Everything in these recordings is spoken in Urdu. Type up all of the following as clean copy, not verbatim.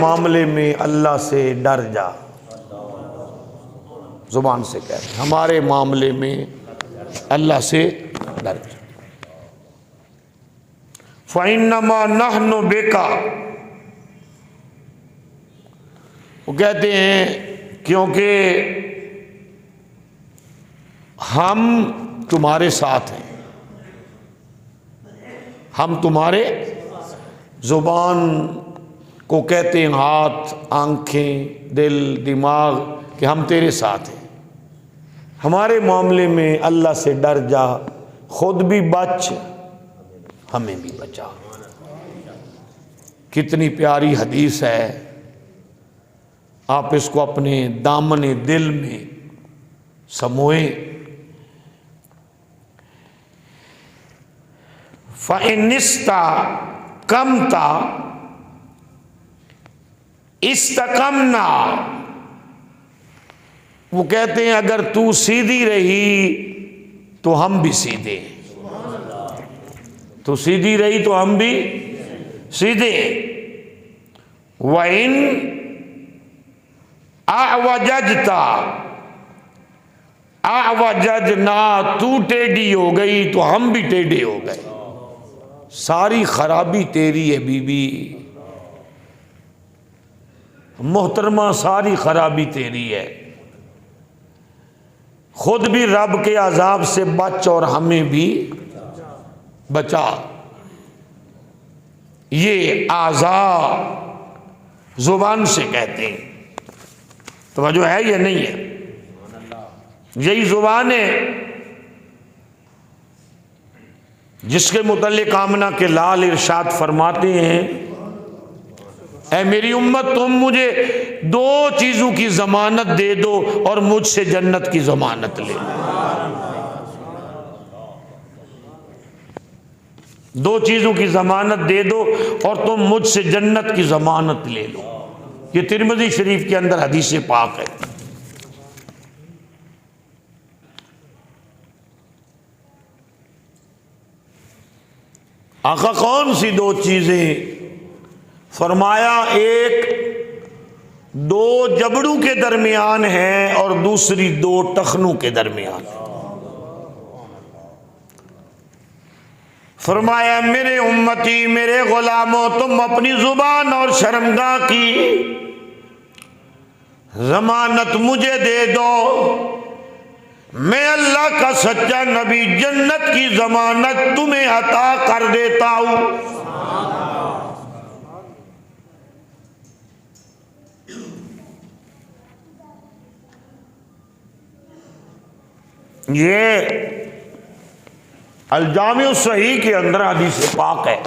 معاملے میں اللہ سے ڈر جا. زبان سے کہہ رہے ہیں ہمارے معاملے میں اللہ سے ڈر جا. فَإِنَّمَا نَحْنُ بِكَ، وہ کہتے ہیں کیونکہ ہم تمہارے ساتھ ہیں. ہم تمہارے، زبان کو کہتے ہیں ہاتھ، آنکھیں، دل، دماغ، کہ ہم تیرے ساتھ ہیں. ہمارے معاملے میں اللہ سے ڈر جا، خود بھی بچ، ہمیں بھی بچا. کتنی پیاری حدیث ہے، آپ اس کو اپنے دامن دل میں سموئیں. فَإِنِ اسْتَقَمْتَ اسْتَقَمْنَا، وہ کہتے ہیں اگر تو سیدھی رہی تو ہم بھی سیدھے. تو سیدھی رہی تو ہم بھی سیدھے. وَإِنْ اعوججت اعوججنا، تو ٹیڑھی ہو گئی تو ہم بھی ٹیڑھے ہو گئے. ساری خرابی تیری ہے بی بی محترمہ، ساری خرابی تیری ہے. خود بھی رب کے عذاب سے بچ اور ہمیں بھی بچا. یہ اعضاء زبان سے کہتے ہیں. توجہ ہے یا نہیں ہے؟ یہی زبان ہے جس کے متعلق آمنہ کے لال ارشاد فرماتے ہیں اے میری امت، تم مجھے دو چیزوں کی ضمانت دے دو اور مجھ سے جنت کی ضمانت لے لو. دو چیزوں کی ضمانت دے دو اور تم مجھ سے جنت کی ضمانت لے لو. یہ ترمذی شریف کے اندر حدیث پاک ہے. آقا کون سی دو چیزیں؟ فرمایا ایک دو جبڑوں کے درمیان ہے اور دوسری دو ٹخنوں کے درمیان. فرمایا میرے امتی، میرے غلاموں، تم اپنی زبان اور شرمگاہ کی ضمانت مجھے دے دو، میں اللہ کا سچا نبی جنت کی ضمانت تمہیں عطا کر دیتا ہوں. یہ الجامع الصحیح کے اندر حدیث پاک ہے.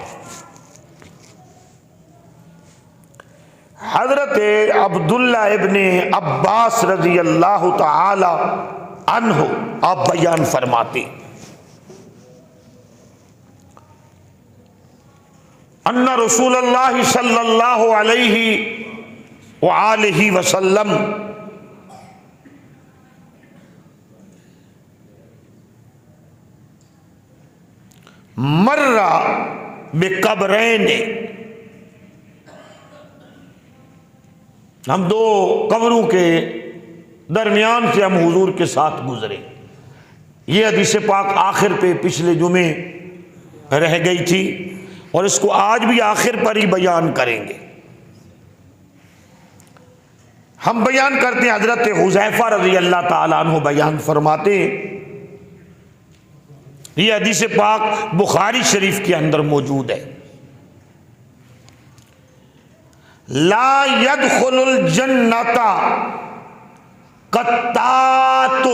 حضرت عبداللہ ابن عباس رضی اللہ تعالی عنہ آپ بیان فرماتے ان رسول اللہ صلی اللہ علیہ وآلہ وسلم مر بقبرین، ہم دو قبروں کے درمیان سے ہم حضور کے ساتھ گزرے. یہ حدیث پاک آخر پہ پچھلے جمعے رہ گئی تھی اور اس کو آج بھی آخر پر ہی بیان کریں گے. ہم بیان کرتے ہیں حضرت حذیفہ رضی اللہ تعالیٰ عنہ بیان فرماتے ہیں، یہ حدیث پاک بخاری شریف کے اندر موجود ہے، لا يدخل الجنت قطات.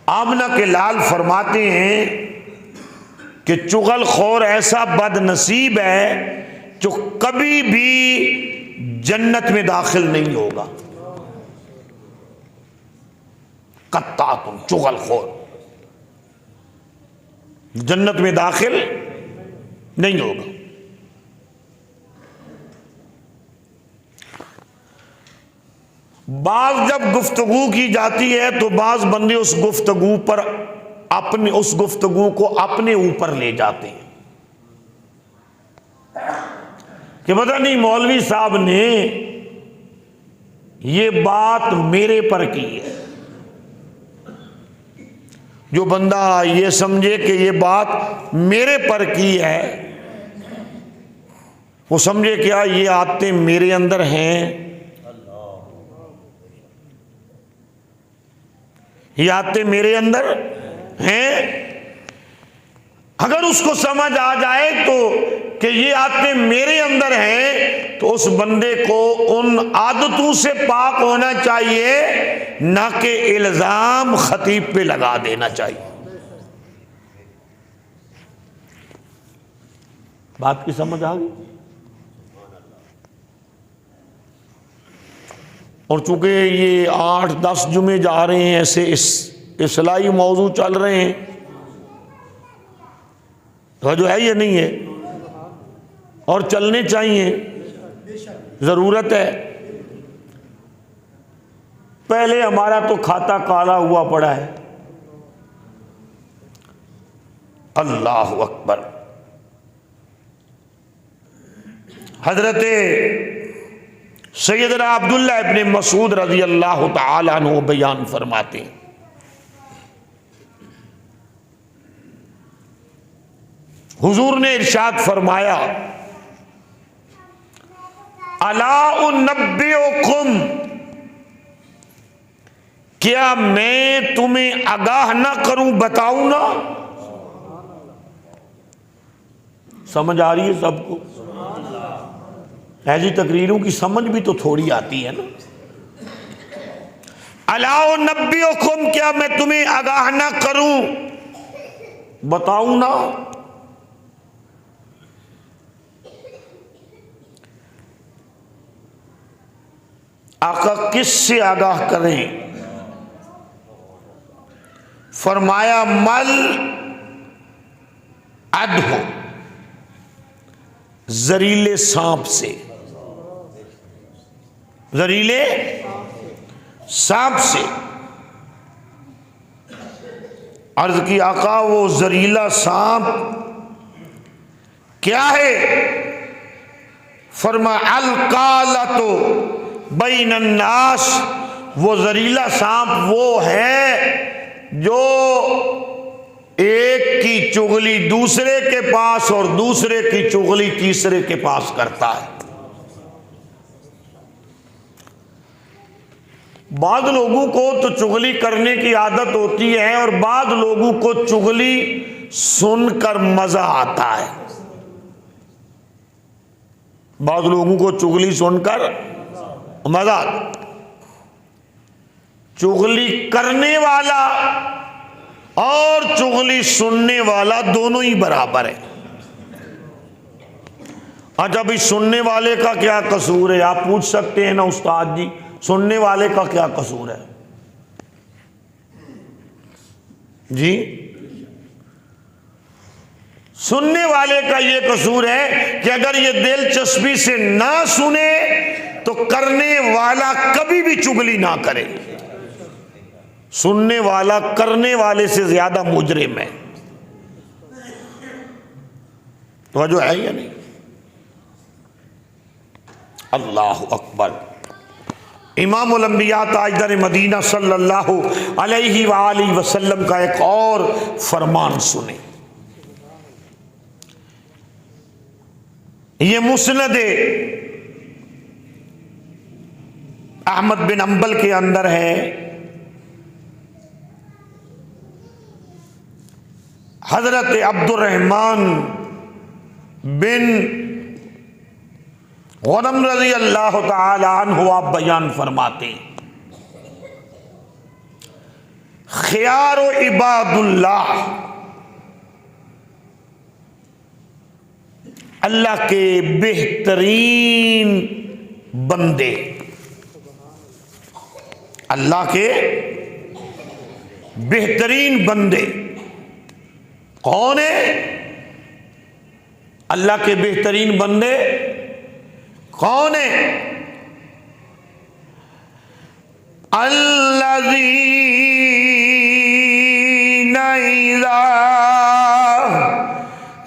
آمنہ کے لال فرماتے ہیں کہ چغل خور ایسا بد نصیب ہے جو کبھی بھی جنت میں داخل نہیں ہوگا. قطات، چغل خور جنت میں داخل نہیں ہوگا. بعض جب گفتگو کی جاتی ہے تو بعض بندے اس گفتگو پر اس گفتگو کو اپنے اوپر لے جاتے ہیں. کہ پتہ نہیں مولوی صاحب نے یہ بات میرے پر کی ہے. جو بندہ یہ سمجھے کہ یہ بات میرے پر کی ہے، وہ سمجھے کیا یہ عادتیں میرے اندر ہیں، یہ عادتیں میرے اندر ہیں. اگر اس کو سمجھ آ جائے تو کہ یہ عادتیں میرے اندر ہیں، تو اس بندے کو ان عادتوں سے پاک ہونا چاہیے، نہ کہ الزام خطیب پہ لگا دینا چاہیے. بات کی سمجھ آ گئی؟ اور چونکہ یہ 8-10 جمعے جا رہے ہیں، ایسے اصلاحی موضوع چل رہے ہیں، تو جو ہے یہ نہیں ہے، اور چلنے چاہیے، ضرورت ہے. پہلے ہمارا تو کھاتا کالا ہوا پڑا ہے. اللہ اکبر. حضرت سیدنا عبداللہ ابن مسعود رضی اللہ تعالی عنہ بیان فرماتے ہیں، حضور نے ارشاد فرمایا، الا انبئکم، کیا میں تمہیں آگاہ نہ کروں، بتاؤں نا؟ سمجھ آ رہی ہے سب کو؟ ایسی تقریروں کی سمجھ بھی تو تھوڑی آتی ہے نا. الا انبئکم، کیا میں تمہیں آگاہ نہ کروں، بتاؤں نا؟ آقا کس سے آگاہ کریں؟ فرمایا مل ادھ، زہریلے سانپ سے. زہریلے سانپ سے. عرض کی آقا وہ زہریلا سانپ کیا ہے؟ فرمایا القالۃ بین الناس، وہ زہریلا سانپ وہ ہے جو ایک کی چغلی دوسرے کے پاس اور دوسرے کی چغلی تیسرے کے پاس کرتا ہے. بعض لوگوں کو تو چغلی کرنے کی عادت ہوتی ہے، اور بعض لوگوں کو چغلی سن کر مزہ آتا ہے. بعض لوگوں کو چغلی سن کر مزہ آتا. چغلی کرنے والا اور چغلی سننے والا دونوں ہی برابر ہے. اچھا بھائی سننے والے کا کیا قصور ہے؟ آپ پوچھ سکتے ہیں نا استاد جی، سننے والے کا کیا قصور ہے؟ جی سننے والے کا یہ قصور ہے کہ اگر یہ دلچسپی سے نہ سنے تو کرنے والا کبھی بھی چغلی نہ کرے. سننے والا کرنے والے سے زیادہ مجرم ہے. توجہ ہے یا نہیں؟ اللہ اکبر. امام الانبیاء تاجدار مدینہ صلی اللہ علیہ وآلہ وسلم کا ایک اور فرمان سنیں. یہ مسند احمد بن حنبل کے اندر ہے. حضرت عبد الرحمن بن غنم رضی اللہ تعالی عنہ آپ بیان فرماتے ہیں، خیار و عباد اللہ، اللہ کے بہترین بندے، اللہ کے بہترین بندے کون ہیں؟ اللہ کے بہترین بندے کون ہیں؟ الذین اذا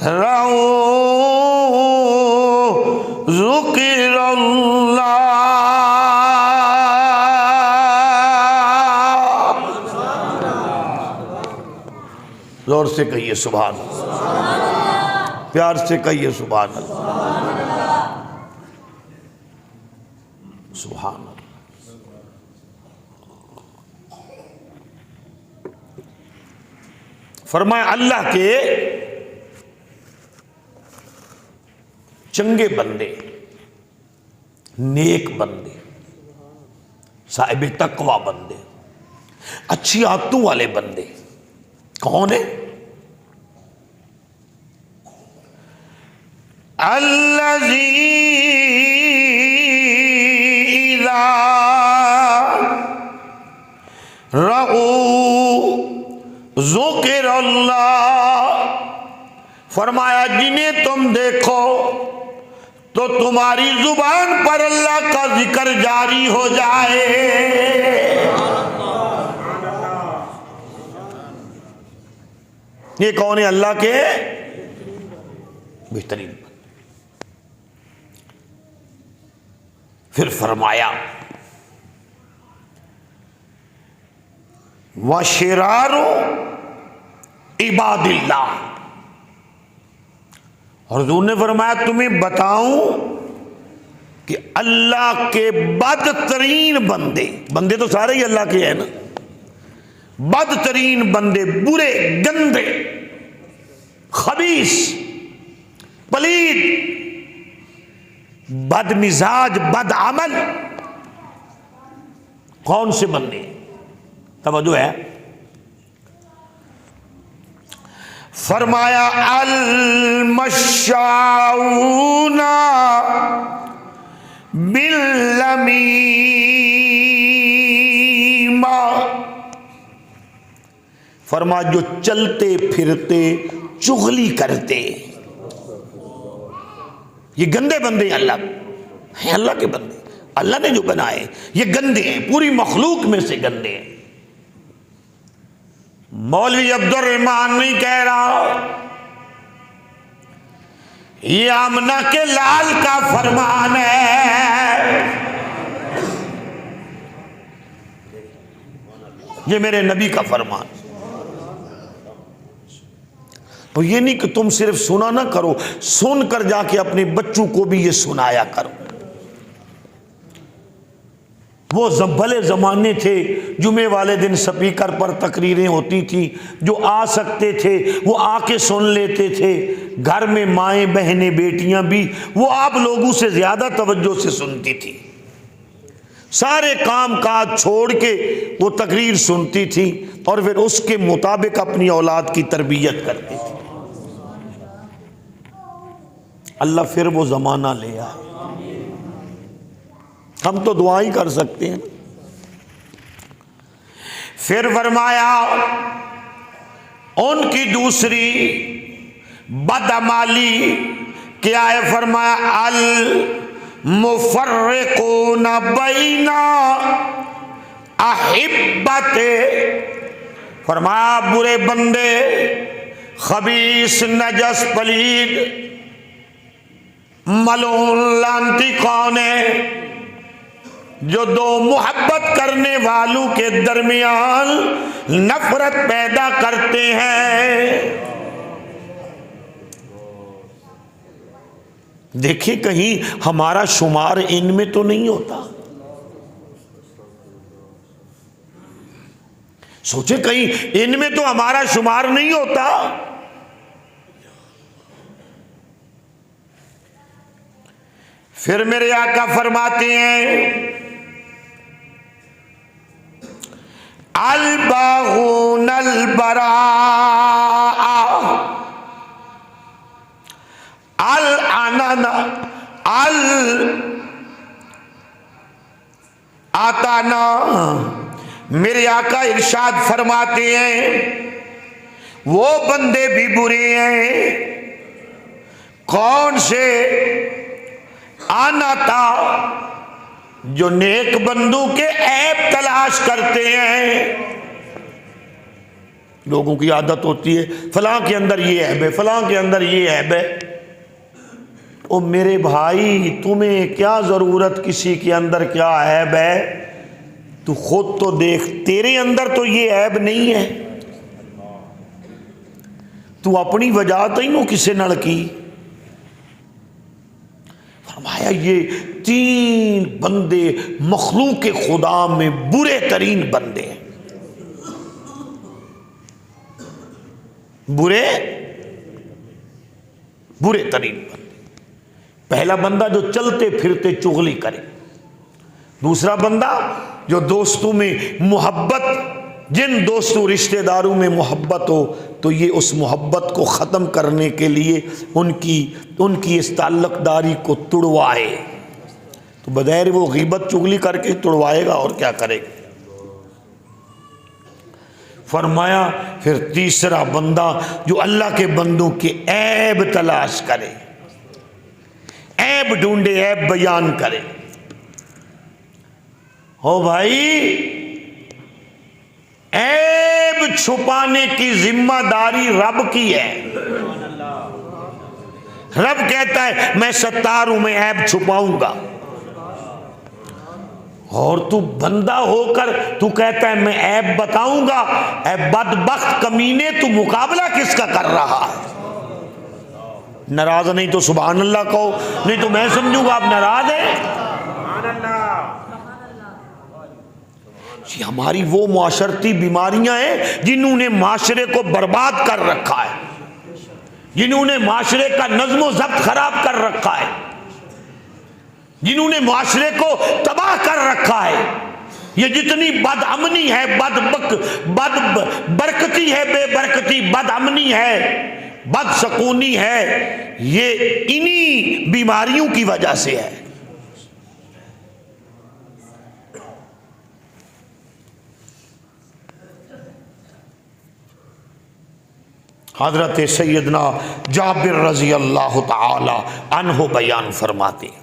رأوا ذکر اللہ، زور سے کہیے سبحان اللہ، پیار سے کہیے سبحان اللہ، سبحان اللہ۔ فرمایا اللہ کے چنگے بندے، نیک بندے، صاحب تقوی بندے، اچھی عادتوں والے بندے کون ہیں؟ الذی اذا رأوا ذکر اللہ، فرمایا جنہیں تم دیکھو تو تمہاری زبان پر اللہ کا ذکر جاری ہو جائے۔ یہ کون ہے؟ اللہ کے بہترین بندے۔ پھر فرمایا وَشِرَارُ عِبَادِ اللَّهِ، اور حضور نے فرمایا تمہیں بتاؤں کہ اللہ کے بدترین بندے، بندے تو سارے ہی اللہ کے ہیں نا، بدترین بندے، برے، گندے، خبیث، پلید، بد مزاج، بد عمل، کون سے بندے؟ توجہ ہے، فرمایا المشاؤون بالنمیمہ، فرمایا جو چلتے پھرتے چغلی کرتے، یہ گندے بندے ہیں، اللہ ہیں، اللہ کے بندے، اللہ نے جو بنائے یہ گندے ہیں، پوری مخلوق میں سے گندے ہیں۔ مولوی عبد الرحمن نہیں کہہ رہا، یہ آمنہ کے لال کا فرمان ہے، یہ میرے نبی کا فرمان۔ اور یہ نہیں کہ تم صرف سنا نہ کرو، سن کر جا کے اپنے بچوں کو بھی یہ سنایا کرو۔ وہ بھلے زمانے تھے، جمعے والے دن سپیکر پر تقریریں ہوتی تھیں، جو آ سکتے تھے وہ آ کے سن لیتے تھے، گھر میں مائیں بہنیں بیٹیاں بھی وہ آپ لوگوں سے زیادہ توجہ سے سنتی تھی، سارے کام کاج چھوڑ کے وہ تقریر سنتی تھی اور پھر اس کے مطابق اپنی اولاد کی تربیت کرتی تھی۔ اللہ پھر وہ زمانہ لے آئے، ہم تو دعائیں کر سکتے ہیں۔ پھر فرمایا ان کی دوسری بدعمالی کیا ہے؟ فرمایا المفرقون بین احبت، فرمایا برے بندے، خبیث، نجس، پلید، ملعون، لعنتی کون ہے؟ جو دو محبت کرنے والوں کے درمیان نفرت پیدا کرتے ہیں۔ دیکھیں کہیں ہمارا شمار ان میں تو نہیں ہوتا، سوچے کہیں ان میں تو ہمارا شمار نہیں ہوتا۔ پھر میرے آقا فرماتے ہیں الباغون البراء العنان آتانا، میرے آقا ارشاد فرماتے ہیں وہ بندے بھی برے ہیں، کون سے؟ آنا تھا جو نیک بندوں کے عیب تلاش کرتے ہیں۔ لوگوں کی عادت ہوتی ہے فلاں کے اندر یہ عیب ہے، فلاں کے اندر یہ عیب ہے، او میرے بھائی تمہیں کیا ضرورت کسی کے اندر کیا عیب ہے؟ تو خود تو دیکھ، تیرے اندر تو یہ عیب نہیں ہے، تو اپنی وجہ تینوں کسے نہ کی۔ فرمایا یہ 3 بندے مخلوق خدا میں برے ترین بندے ہیں، برے ترین بندے۔ پہلا بندہ جو چلتے پھرتے چغلی کرے، دوسرا بندہ جو دوستوں میں محبت، جن دوستوں رشتہ داروں میں محبت ہو تو یہ اس محبت کو ختم کرنے کے لیے ان کی اس تعلق داری کو توڑوائے، تو بظاہر وہ غیبت چغلی کر کے توڑوائے گا اور کیا کرے گا۔ فرمایا پھر تیسرا بندہ جو اللہ کے بندوں کے عیب تلاش کرے، عیب ڈھونڈے، عیب بیان کرے۔ ہو بھائی، عیب چھپانے کی ذمہ داری رب کی ہے۔ رب کہتا ہے میں ستار ہوں، میں عیب چھپاؤں گا، اور تو بندہ ہو کر تو کہتا ہے میں عیب بتاؤں گا۔ اے بدبخت کمینے، تو مقابلہ کس کا کر رہا ہے؟ ناراض نہیں تو سبحان اللہ کہو، نہیں تو میں سمجھوں گا آپ ناراض ہیں۔ یہ ہماری وہ معاشرتی بیماریاں ہیں جنہوں نے معاشرے کو برباد کر رکھا ہے، جنہوں نے معاشرے کا نظم و ضبط خراب کر رکھا ہے، جنہوں نے معاشرے کو تباہ کر رکھا ہے۔ یہ جتنی بد امنی ہے، بد برکتی ہے، بے برکتی، بد امنی ہے، بد سکونی ہے، یہ انہی بیماریوں کی وجہ سے ہے۔ حضرت سیدنا جابر رضی اللہ تعالی عنہ بیان فرماتے ہیں،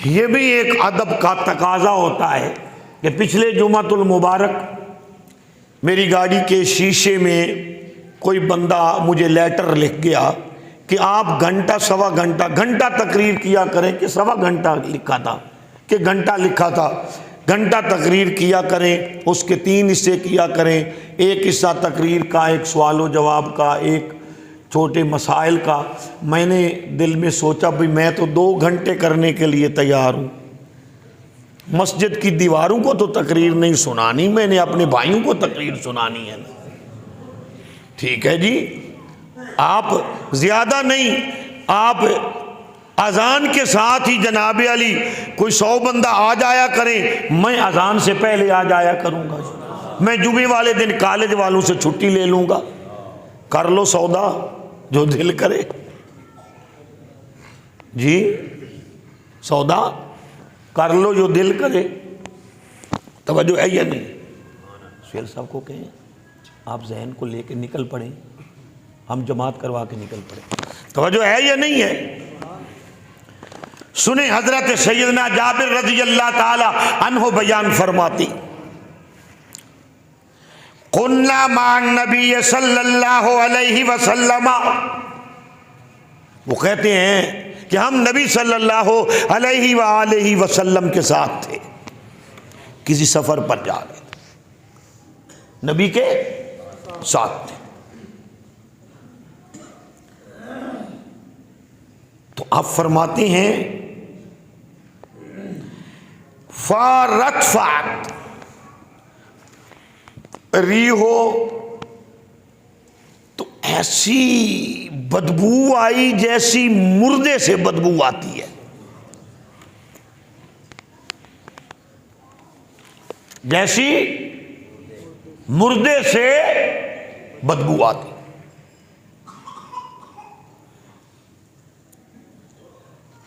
یہ بھی ایک ادب کا تقاضا ہوتا ہے کہ پچھلے جمعۃ المبارک میری گاڑی کے شیشے میں کوئی بندہ مجھے لیٹر لکھ گیا کہ آپ گھنٹہ سوا گھنٹہ تقریر کیا کریں، کہ سوا گھنٹہ لکھا تھا کہ گھنٹہ لکھا تھا، گھنٹہ تقریر کیا کریں، اس کے 3 حصے کیا کریں، ایک حصہ تقریر کا، ایک سوال و جواب کا، ایک چھوٹے مسائل کا۔ میں نے دل میں سوچا بھی میں تو 2 گھنٹے کرنے کے لیے تیار ہوں، مسجد کی دیواروں کو تو تقریر نہیں سنانی، میں نے اپنے بھائیوں کو تقریر سنانی ہے نا۔ ٹھیک ہے جی، آپ زیادہ نہیں، آپ اذان کے ساتھ ہی جناب علی کوئی 100 بندہ آ جایا کریں، میں اذان سے پہلے آ جایا کروں گا، میں جمعے والے دن کالج والوں سے چھٹی لے لوں گا۔ کر لو سودا جو دل کرے جی، سودا کر لو جو دل کرے۔ توجہ ہے یا نہیں؟ سہیل صاحب کو کہیں آپ ذہن کو لے کے نکل پڑیں، ہم جماعت کروا کے نکل پڑیں۔ توجہ ہے یا نہیں ہے؟ سنیں حضرت سیدنا جابر رضی اللہ تعالی عنہ بیان فرماتی، قلنا مع النبی صلی اللہ علیہ وسلم، وہ کہتے ہیں کہ ہم نبی صلی اللہ علیہ وآلہ وسلم کے ساتھ تھے، کسی سفر پر جا رہے تھے، نبی کے ساتھ تھے۔ تو آپ فرماتے ہیں فارتفعت ریحو، تو ایسی بدبو آئی جیسی مردے سے بدبو آتی ہے، جیسی مردے سے بدبو آتی۔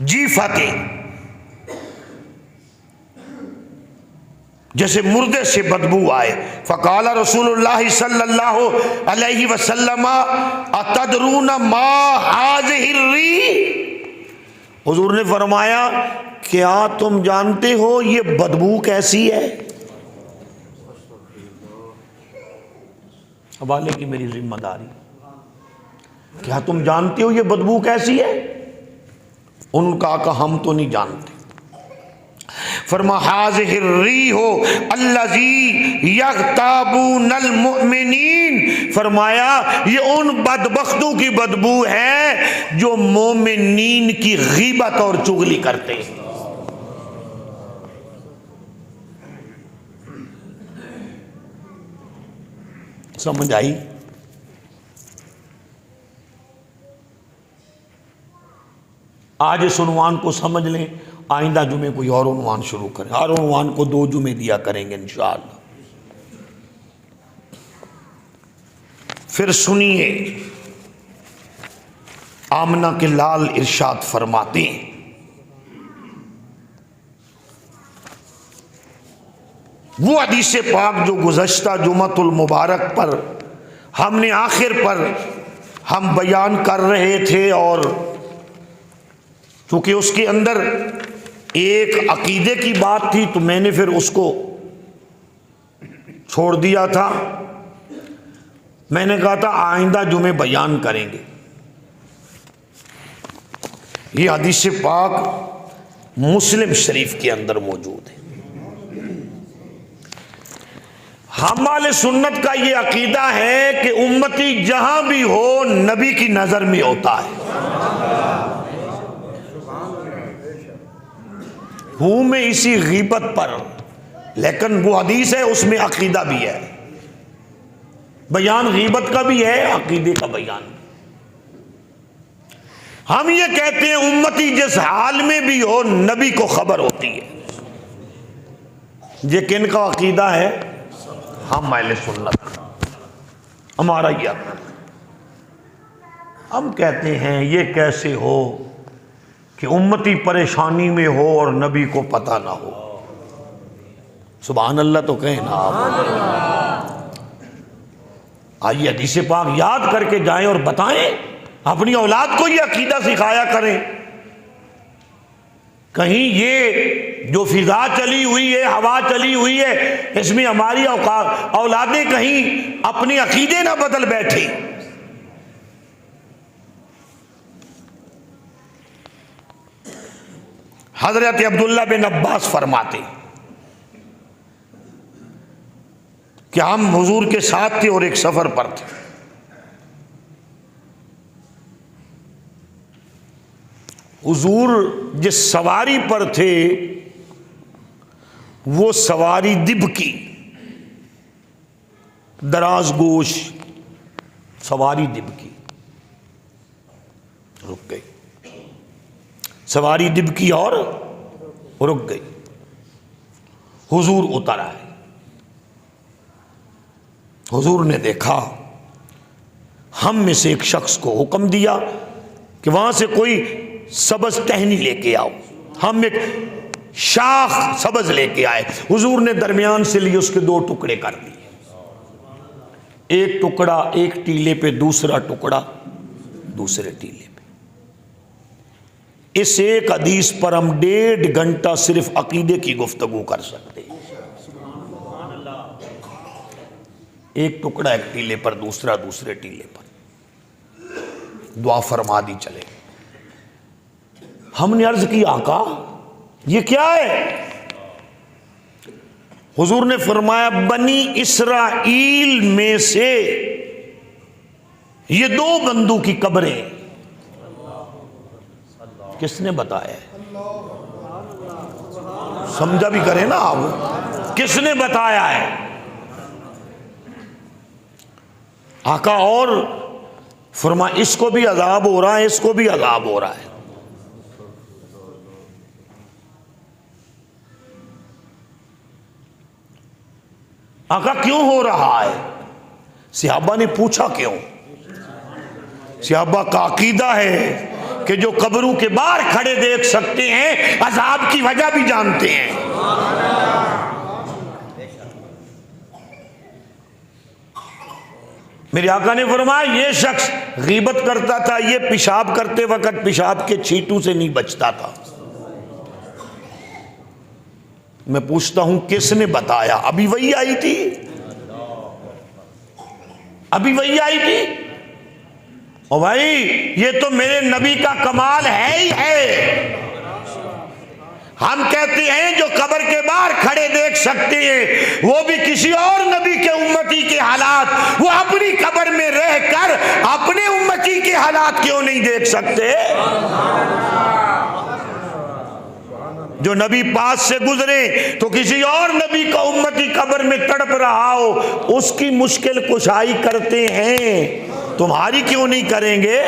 جی فاتح، جیسے مردے سے بدبو آئے۔ فقال رسول اللہ صلی اللہ علیہ وسلم اتدرون ما هذه الريح، حضور نے فرمایا کیا تم جانتے ہو یہ بدبو کیسی ہے؟ حوالے کی میری ذمہ داری۔ کیا تم جانتے ہو یہ بدبو کیسی ہے؟ ان کا کہا ہم تو نہیں جانتے۔ فرما ھذہ الریح الذی یغتابون المؤمنین، فرمایا یہ ان بدبختوں کی بدبو ہے جو مومنین کی غیبت اور چغلی کرتے ہیں۔ سمجھ آئی؟ آج اس عنوان کو سمجھ لیں، آئندہ جمعے کوئی اور عنوان شروع کریں، ہر عنوان کو 2 جمعے دیا کریں گے انشاءاللہ۔ پھر سنیے آمنہ کے لال ارشاد فرماتے ہیں، وہ حدیث پاک جو گزشتہ جمعۃ المبارک پر ہم نے آخر پر ہم بیان کر رہے تھے، اور چونکہ اس کے اندر ایک عقیدے کی بات تھی تو میں نے پھر اس کو چھوڑ دیا تھا۔ میں نے کہا تھا آئندہ جمعے بیان کریں گے۔ یہ حدیث پاک مسلم شریف کے اندر موجود ہے۔ ہم اہل سنت کا یہ عقیدہ ہے کہ امتی جہاں بھی ہو نبی کی نظر میں ہوتا ہے۔ ہوں میں اسی غیبت پر، لیکن وہ حدیث ہے اس میں عقیدہ بھی ہے، بیان غیبت کا بھی ہے، عقیدے کا بیان بھی۔ ہم یہ کہتے ہیں امتی جس حال میں بھی ہو نبی کو خبر ہوتی ہے۔ یہ کن کا عقیدہ ہے؟ ہم اہل سنت، ہمارا یہ عقیدہ۔ ہم کہتے ہیں یہ کیسے ہو کہ امتی پریشانی میں ہو اور نبی کو پتہ نہ ہو؟ سبحان اللہ تو کہیں نا آپ۔ آئیے حدیث پاک یاد کر کے جائیں اور بتائیں، اپنی اولاد کو یہ عقیدہ سکھایا کریں۔ کہیں یہ جو فضا چلی ہوئی ہے، ہوا چلی ہوئی ہے، اس میں ہماری اولادیں کہیں اپنے عقیدے نہ بدل بیٹھی۔ حضرت عبداللہ بن عباس فرماتے کہ ہم حضور کے ساتھ تھے اور ایک سفر پر تھے۔ حضور جس سواری پر تھے وہ سواری دب کی، دراز گوش سواری دب کی، رک گئی سواری دب کی اور رک گئی۔ حضور اتر آئے، حضور نے دیکھا، ہم میں سے ایک شخص کو حکم دیا کہ وہاں سے کوئی سبز ٹہنی لے کے آؤ۔ ہم ایک شاخ سبز لے کے آئے، حضور نے درمیان سے لیے اس کے 2 ٹکڑے کر دیے، ایک ٹکڑا ایک ٹیلے پہ، دوسرا ٹکڑا دوسرے ٹیلے پہ۔ اس ایک حدیث پر ہم 1.5 گھنٹہ صرف عقیدے کی گفتگو کر سکتے ہیں۔ ایک ٹکڑا ایک ٹیلے پر، دوسرا دوسرے ٹیلے پر، دعا فرما دی چلے۔ ہم نے عرض کی آقا یہ کیا ہے؟ حضور نے فرمایا بنی اسرائیل میں سے یہ 2 بندوں کی قبریں۔ کس نے بتایا ہے؟ سمجھا بھی کریں نا آپ، کس نے بتایا ہے؟ آقا اور فرمایا اس کو بھی عذاب ہو رہا ہے، اس کو بھی عذاب ہو رہا ہے۔ آقا کیوں ہو رہا ہے؟ صحابہ نے پوچھا کیوں؟ صحابہ کا عقیدہ ہے کہ جو قبروں کے باہر کھڑے دیکھ سکتے ہیں عذاب کی وجہ بھی جانتے ہیں۔ میرے آقا نے فرمایا یہ شخص غیبت کرتا تھا، یہ پیشاب کرتے وقت پیشاب کے چھینٹوں سے نہیں بچتا تھا۔ میں پوچھتا ہوں کس نے بتایا؟ ابھی وہی آئی تھی، ابھی وہی آئی تھی۔ اور بھائی یہ تو میرے نبی کا کمال ہے ہی ہے. ہم کہتے ہیں جو قبر کے باہر کھڑے دیکھ سکتے ہیں وہ بھی کسی اور نبی کے امتی کے حالات، وہ اپنی قبر میں رہ کر اپنے امتی کے حالات کیوں نہیں دیکھ سکتے؟ جو نبی پاس سے گزرے تو کسی اور نبی کا امتی قبر میں تڑپ رہا ہو اس کی مشکل کشائی کرتے ہیں، تمہاری کیوں نہیں کریں گے؟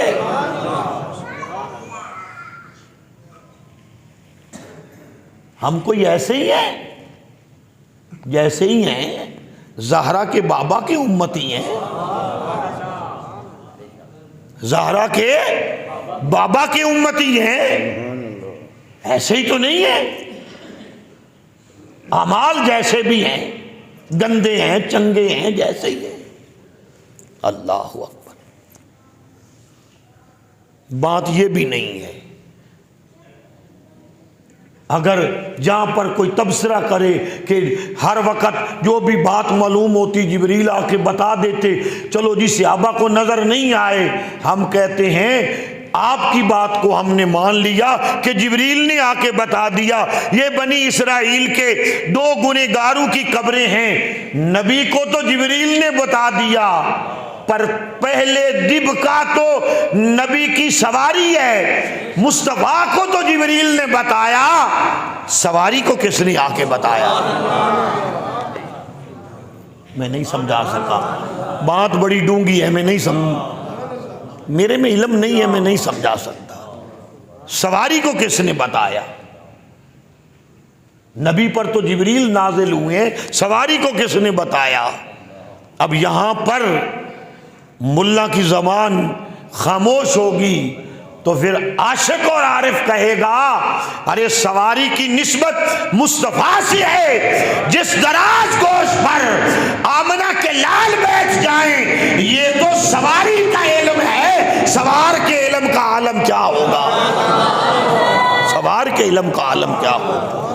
ہم کوئی ایسے ہی ہیں جیسے ہی ہیں زہرا کے بابا کے امتی ہیں، زہرا کے بابا کے امتی ہیں، ایسے ہی تو نہیں ہیں. اعمال جیسے بھی ہیں، گندے ہیں چنگے ہیں، جیسے ہی ہیں. اللہ اکبر. بات یہ بھی نہیں ہے اگر جہاں پر کوئی تبصرہ کرے کہ ہر وقت جو بھی بات معلوم ہوتی جبریل آ کے بتا دیتے، چلو جی صحابہ کو نظر نہیں آئے، ہم کہتے ہیں آپ کی بات کو ہم نے مان لیا کہ جبریل نے آ کے بتا دیا. یہ بنی اسرائیل کے 2 گنہگاروں کی قبریں ہیں، نبی کو تو جبریل نے بتا دیا، پر پہلے دب کا تو نبی کی سواری ہے، مصطفیٰ کو تو جبریل نے بتایا، سواری کو کس نے آ کے بتایا؟ میں نہیں سمجھا سکا، بات بڑی ڈونگی ہے، میں نہیں میرے میں علم نہیں ہے، میں نہیں سمجھا سکتا. سواری کو کس نے بتایا؟ نبی پر تو جبریل نازل ہوئے، سواری کو کس نے بتایا؟ اب یہاں پر ملا کی زبان خاموش ہوگی تو پھر عاشق اور عارف کہے گا ارے سواری کی نسبت مصطفیٰ سے ہے، جس دراز گوش پر آمنہ کے لال بیٹھ جائیں، یہ تو سواری کا علم ہے، سوار کے علم کا عالم کیا ہوگا؟ سوار کے علم کا عالم کیا ہوگا؟